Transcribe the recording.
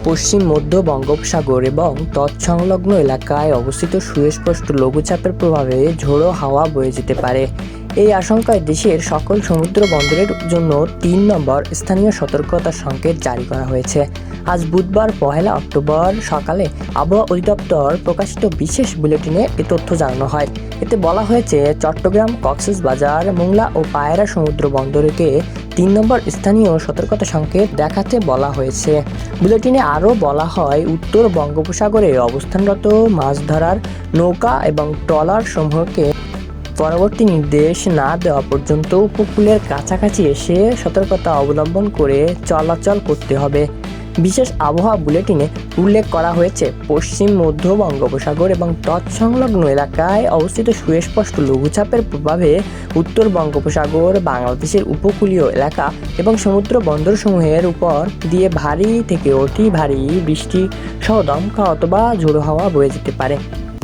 পশ্চিম মধ্য বঙ্গোপসাগর এবং তৎসংলগ্ন এলাকায় অবস্থিত সুস্পষ্ট লঘুচাপের প্রভাবে ঝোড়ো হাওয়া বয়ে যেতে পারে। এই আশঙ্কায় দেশের সকল সমুদ্র বন্দরের জন্য ৩ নম্বর স্থানীয় সতর্কতা সংকেত জারি করা হয়েছে। আজ বুধবার ১ অক্টোবর সকালে আবহাওয়া অধিদপ্তর প্রকাশিত বিশেষ বুলেটিনে এ তথ্য জানানো হয়। এতে বলা হয়েছে, চট্টগ্রাম, কক্সবাজার, মোংলা ও পায়রা সমুদ্র বন্দরকে ৩ নম্বর স্থানীয় সতর্কতা সংকেত দেখাতে বলা হয়েছে। বুলেটিনে আরও বলা হয়, উত্তর বঙ্গোপসাগরে অবস্থানরত মাছ ধরার নৌকা এবং ট্রলার সমূহকে পরবর্তী নির্দেশ না দেওয়া পর্যন্ত উপকূলের কাছাকাছি এসে সতর্কতা অবলম্বন করে চলাচল করতে হবে। বিশেষ আবহাওয়া বুলেটিনে উল্লেখ করা হয়েছে, পশ্চিম মধ্য বঙ্গোপসাগর এবং তৎসংলগ্ন এলাকায় অবস্থিত সুস্পষ্ট লঘুচাপের প্রভাবে উত্তর বঙ্গোপসাগর, বাংলাদেশের উপকূলীয় এলাকা এবং সমুদ্র বন্দরসমূহের উপর দিয়ে ভারী থেকে অতি ভারী বৃষ্টি সহ দমকা অথবা ঝোড়ো হাওয়া বয়ে যেতে পারে।